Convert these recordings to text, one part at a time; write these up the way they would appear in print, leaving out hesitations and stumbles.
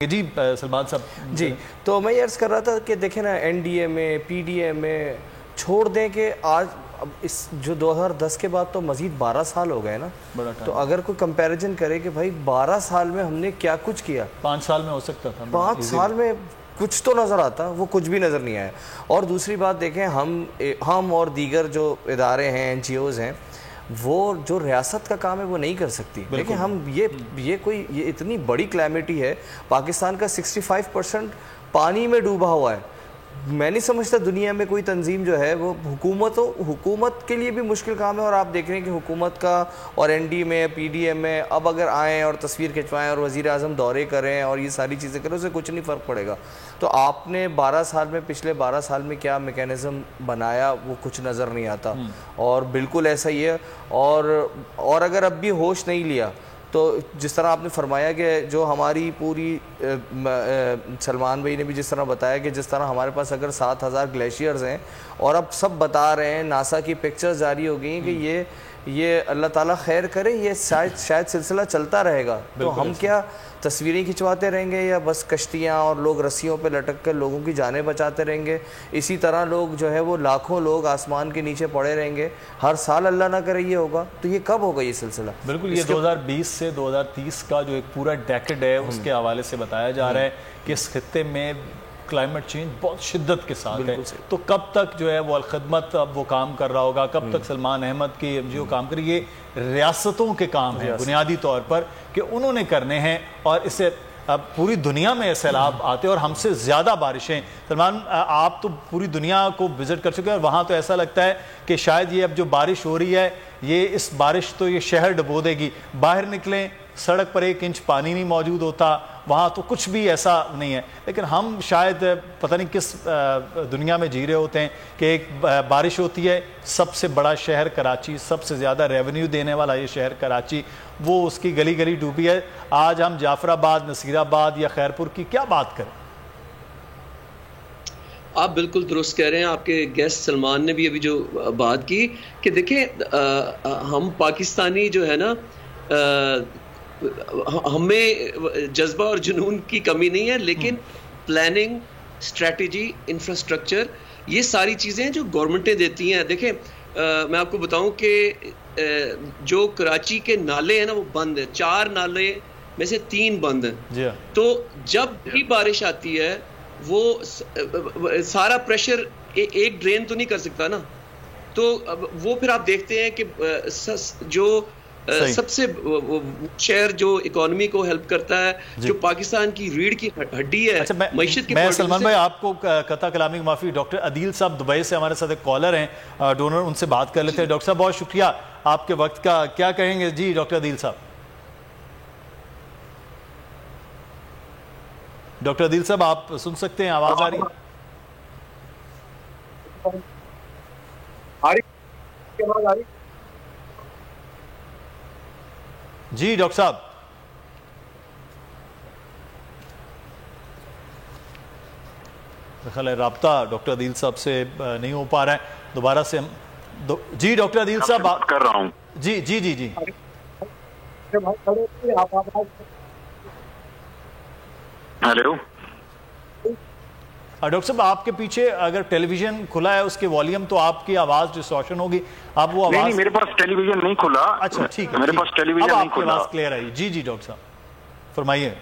جی سلمان صاحب جی تو میں یہ عرض کر رہا تھا کہ دیکھیں نا این ڈی اے میں پی ڈی اے میں چھوڑ دیں کہ آج اس جو 2010 کے بعد تو مزید 12 سال ہو گئے نا، تو اگر کوئی کمپیریزن کرے کہ بھائی 12 سال میں ہم نے کیا کچھ کیا، 5 سال میں ہو سکتا تھا، 5 سال میں کچھ تو نظر آتا، وہ کچھ بھی نظر نہیں آیا۔ اور دوسری بات دیکھیں ہم اور دیگر جو ادارے ہیں این جی اوز ہیں وہ جو ریاست کا کام ہے وہ نہیں کر سکتی۔ دیکھیں ہم یہ اتنی بڑی کلیمٹی ہے، پاکستان کا 65% پانی میں ڈوبا ہوا ہے۔ میں نہیں سمجھتا دنیا میں کوئی تنظیم جو ہے وہ حکومت کے لیے بھی مشکل کام ہے، اور آپ دیکھ رہے ہیں کہ حکومت کا اور این ڈی میں پی ڈی ایم میں اب اگر آئیں اور تصویر کھنچوائیں اور وزیر اعظم دورے کریں اور یہ ساری چیزیں کریں، اس سے کچھ نہیں فرق پڑے گا۔ تو آپ نے 12 سال میں پچھلے 12 سال میں کیا میکینزم بنایا وہ کچھ نظر نہیں آتا، اور بالکل ایسا ہی ہے۔ اور اگر اب بھی ہوش نہیں لیا تو جس طرح آپ نے فرمایا کہ جو ہماری پوری سلمان بھائی نے بھی جس طرح بتایا کہ جس طرح ہمارے پاس اگر 7000 گلیشیئرز ہیں اور اب سب بتا رہے ہیں، ناسا کی پکچرز جاری ہو گئی ہیں کہ یہ اللہ تعالیٰ خیر کرے یہ شاید سلسلہ چلتا رہے گا، تو ہم کیا تصویریں کھنچواتے رہیں گے یا بس کشتیاں اور لوگ رسیوں پہ لٹک کر لوگوں کی جانیں بچاتے رہیں گے؟ اسی طرح لوگ جو ہے وہ لاکھوں لوگ آسمان کے نیچے پڑے رہیں گے، ہر سال اللہ نہ کرے یہ ہوگا، تو یہ کب ہوگا یہ سلسلہ؟ بالکل، یہ 2020 سے 2030 کا جو ایک پورا ڈیکڈ ہے اس کے حوالے سے بتایا جا رہا ہے کہ اس خطے میں کلائمیٹ چینج بہت شدت کے ساتھ ہے، تو کب تک جو ہے وہ الخدمت اب وہ کام کر رہا ہوگا، کب تک سلمان احمد کی ایم جی او کام کرے؟ یہ ریاستوں کے کام ہیں بنیادی طور پر کہ انہوں نے کرنے ہیں، اور اسے اب پوری دنیا میں سیلاب آتے ہیں اور ہم سے زیادہ بارشیں۔ سلمان آپ تو پوری دنیا کو وزٹ کر چکے ہیں، اور وہاں تو ایسا لگتا ہے کہ شاید یہ اب جو بارش ہو رہی ہے اس بارش تو یہ شہر ڈبو دے گی، باہر نکلیں سڑک پر 1 انچ پانی نہیں موجود ہوتا، وہاں تو کچھ بھی ایسا نہیں ہے۔ لیکن ہم شاید پتہ نہیں کس دنیا میں جی رہے ہوتے ہیں کہ ایک بارش ہوتی ہے، سب سے بڑا شہر کراچی، سب سے زیادہ ریونیو دینے والا یہ شہر کراچی، وہ اس کی گلی گلی ڈوبی ہے۔ آج ہم جعفر آباد، نصیر آباد یا خیرپور کی کیا بات کریں؟ آپ بالکل درست کہہ رہے ہیں، آپ کے گیسٹ سلمان نے بھی ابھی جو بات کی کہ دیکھیں ہم پاکستانی جو ہے نا، ہمیں جذبہ اور جنون کی کمی نہیں ہے، لیکن پلاننگ، اسٹریٹجی، انفراسٹرکچر، یہ ساری چیزیں جو گورنمنٹیں دیتی ہیں۔ دیکھیں میں آپ کو بتاؤں کہ جو کراچی کے نالے ہیں نا وہ بند ہیں، 4 نالے میں سے 3 بند ہیں، تو جب بھی بارش آتی ہے وہ سارا پریشر ایک ڈرین تو نہیں کر سکتا نا، تو وہ پھر آپ دیکھتے ہیں کہ جو سب سے شہر جو اکانومی کو ہیلپ کرتا ہے، جو پاکستان کی ریڑھ کی ہڈی ہے معیشت کی۔ میں سلمان بھائی آپ کو قطع کلامی کی معافی، ڈاکٹر عدیل صاحب دبئی سے ہمارے ساتھ ایک کالر ہیں ڈونر، ان سے بات کر لیتے ہیں۔ ڈاکٹر صاحب بہت شکریہ آپ کے وقت کا، کیا کہیں گے؟ جی ڈاکٹر عدیل صاحب۔ ڈاکٹر عدیل صاحب آپ سن سکتے ہیں؟ آواز آ رہی ہے؟ جی ڈاکٹر صاحب۔ خیال ہے رابطہ ڈاکٹر عدیل صاحب سے نہیں ہو پا رہا ہے، دوبارہ سے ہم جی ڈاکٹر عدیل صاحب بات کر رہا ہوں۔ جی جی جی جی ہیلو ڈاکٹر صاحب، آپ کے پیچھے اگر ٹیلی ویژن کھلا ہے اس کے والیوم تو آپ کی آواز ڈسٹورشن ہوگی، آپ وہ آواز۔ نہیں میرے پاس ٹیلی ویژن نہیں کھلا۔ اچھا ٹھیک ہے، میرے پاس ٹیلی ویژن نہیں کھلا۔ اب آپ کی آواز clear I. G G doctor صاحب فرمائیے۔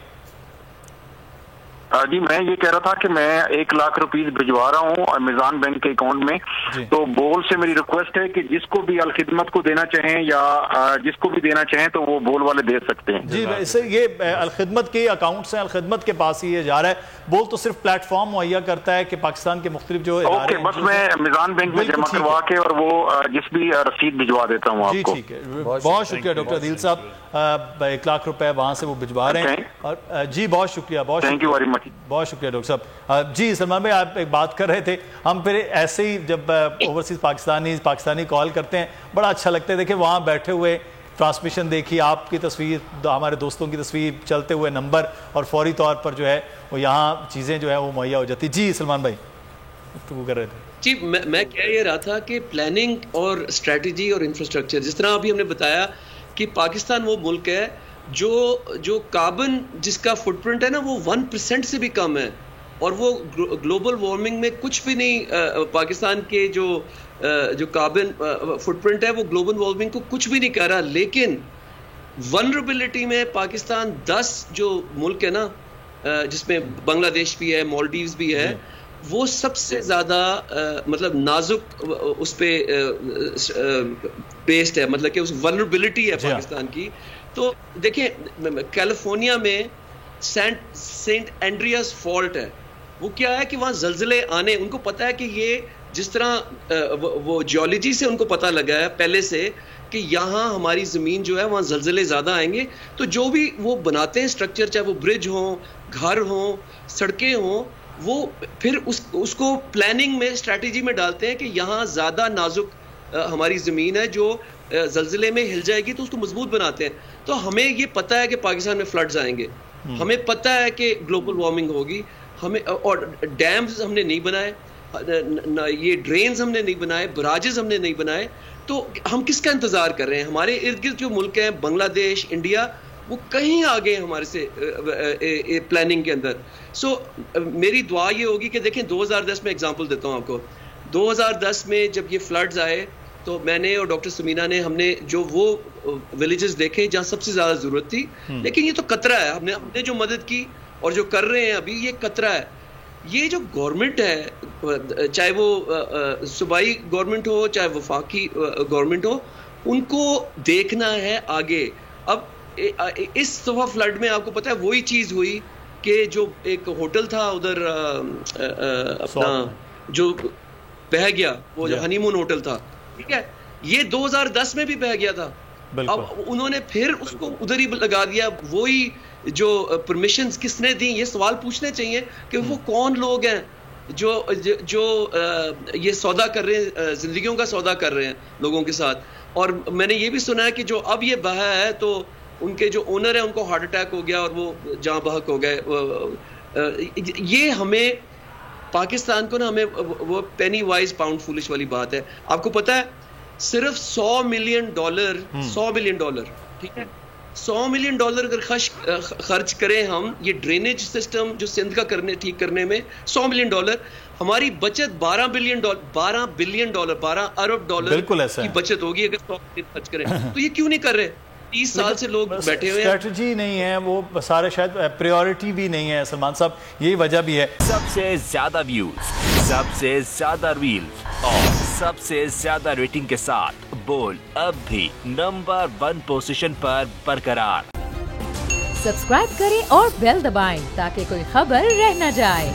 جی میں یہ کہہ رہا تھا کہ میں 1 لاکھ روپیز بھجوا رہا ہوں میزان بینک کے اکاؤنٹ میں، تو بول سے میری ریکویسٹ ہے کہ جس کو بھی الخدمت کو دینا چاہیں یا جس کو بھی دینا چاہیں تو وہ بول والے دے سکتے ہیں۔ جی ویسے یہ الخدمت کے اکاؤنٹس ہیں، الخدمت کے پاس ہی یہ جا رہا ہے، بول تو صرف پلیٹ فارم مہیا کرتا ہے کہ پاکستان کے مختلف جو ادارے ہیں۔ بس میں میزان بینک میں جمع کروا کے اور وہ جس بھی رسید بھجوا دیتا ہوں آپ کو۔ جی ٹھیک ہے، بہت شکریہ ڈاکٹر عدیل صاحب، 1 لاکھ روپے وہاں سے وہ بھجوا رہے ہیں، اور جی بہت شکریہ، بہت تھینک یو ویری مچ، بہت شکریہ ڈاکٹر صاحب۔ جی سلمان بھائی آپ ایک بات کر رہے تھے، ہم پھر ایسے ہی جب اوورسیز پاکستانی کال کرتے ہیں بڑا اچھا لگتا ہے۔ دیکھیں وہاں بیٹھے ہوئے ٹرانسمیشن دیکھی، آپ کی تصویر، ہمارے دوستوں کی تصویر، چلتے ہوئے نمبر، اور فوری طور پر جو ہے وہ یہاں چیزیں جو ہے وہ مہیا ہو جاتی۔ جی سلمان بھائی گفتگو کر رہے تھے۔ جی میں کہہ یہ رہا تھا کہ پلاننگ اور اسٹریٹجی اور انفراسٹرکچر، جس طرح ابھی ہم نے بتایا کہ پاکستان وہ ملک ہے جو کاربن جس کا فٹ پرنٹ ہے نا وہ 1% سے بھی کم ہے, اور وہ گلوبل وارمنگ میں کچھ بھی نہیں, پاکستان کے جو کاربن فٹ پرنٹ ہے وہ گلوبل وارمنگ کو کچھ بھی نہیں کہہ رہا. لیکن ونربلٹی میں پاکستان 10 جو ملک ہے نا, جس میں بنگلہ دیش بھی ہے, مالڈیوز بھی ہے, وہ سب سے زیادہ مطلب نازک اس پہ بیسڈ ہے, مطلب کہ اس ونربلٹی ہے پاکستان کی. تو دیکھیں کیلیفورنیا میں سینٹ اینڈریاس فالٹ ہے, وہ کیا ہے کہ وہاں زلزلے آنے, ان کو پتا ہے کہ یہ جس طرح وہ جیولوجی سے ان کو پتا لگا ہے پہلے سے کہ یہاں ہماری زمین جو ہے وہاں زلزلے زیادہ آئیں گے, تو جو بھی وہ بناتے ہیں اسٹرکچر, چاہے وہ برج ہوں, گھر ہوں, سڑکیں ہوں, وہ پھر اس کو پلاننگ میں اسٹریٹجی میں ڈالتے ہیں کہ یہاں زیادہ نازک ہماری زمین ہے جو زلزلے میں ہل جائے گی, تو اس کو مضبوط بناتے ہیں. تو ہمیں یہ پتا ہے کہ پاکستان میں فلڈز آئیں گے, ہمیں پتا ہے کہ گلوبل وارمنگ ہوگی, ہمیں اور ڈیمز ہم نے نہیں بنائے, یہ ڈرینز ہم نے نہیں بنائے, براجز ہم نے نہیں بنائے, تو ہم کس کا انتظار کر رہے ہیں؟ ہمارے ارد گرد جو ملک ہیں, بنگلہ دیش, انڈیا, وہ کہیں آگے ہمارے سے پلاننگ کے اندر. سو میری دعا یہ ہوگی کہ دیکھیں 2010 میں ایگزامپل دیتا ہوں آپ کو. 2010 میں جب یہ فلڈز آئے تو میں نے اور ڈاکٹر سمینہ نے, ہم نے جو وہ ولیجز دیکھے جہاں سب سے زیادہ ضرورت تھی, لیکن یہ تو قطرہ ہے. ہم نے جو مدد کی اور جو کر رہے ہیں ابھی, یہ قطرہ ہے. یہ جو گورنمنٹ ہے, چاہے وہ صوبائی گورنمنٹ ہو چاہے وفاقی گورنمنٹ ہو, ان کو دیکھنا ہے آگے. اب اس دفعہ فلڈ میں آپ کو پتا ہے وہی چیز ہوئی کہ جو ایک ہوٹل تھا ادھر اپنا جو بہہ گیا, وہ جو ہنی مون ہوٹل تھا, ٹھیک ہے, یہ 2010 میں بھی بہہ گیا تھا. اب انہوں نے پھر اس کو ادھر ہی لگا دیا. وہی جو پرمیشنز کس نے دی, یہ سوال پوچھنے چاہیے کہ وہ کون لوگ ہیں جو یہ سودا کر رہے ہیں, زندگیوں کا سودا کر رہے ہیں لوگوں کے ساتھ. اور میں نے یہ بھی سنا ہے کہ جو اب یہ بہا ہے تو ان کے جو اونر ہیں ان کو ہارٹ اٹیک ہو گیا اور وہ جاں بحق ہو گئے. یہ ہمیں پاکستان کو نا, ہمیں وہ پینی وائز پاؤنڈ فولش والی بات ہے. آپ کو پتا ہے صرف $100 ملین, ٹھیک ہے, $100 ملین اگر خرچ کریں ہم یہ ڈرینیج سسٹم جو سندھ کا ٹھیک کرنے میں, $100 ملین, ہماری بچت $12 بلین, 12 ارب ڈالر کی بچت ہوگی اگر 100 ملین خرچ کریں. تو یہ کیوں نہیں کر رہے؟ 30 سال سے لوگ بیٹھے ہوئے ہیں, اسٹریٹجی نہیں ہے, وہ سارے شاید پریورٹی بھی نہیں ہے. سلمان صاحب یہی وجہ بھی ہے. سب سے زیادہ ویوز, سب سے زیادہ ریلز اور سب سے زیادہ ریٹنگ کے ساتھ بولڈ اب بھی نمبر 1 پوزیشن پر برقرار. سبسکرائب کریں اور بیل دبائیں تاکہ کوئی خبر رہ نہ جائے.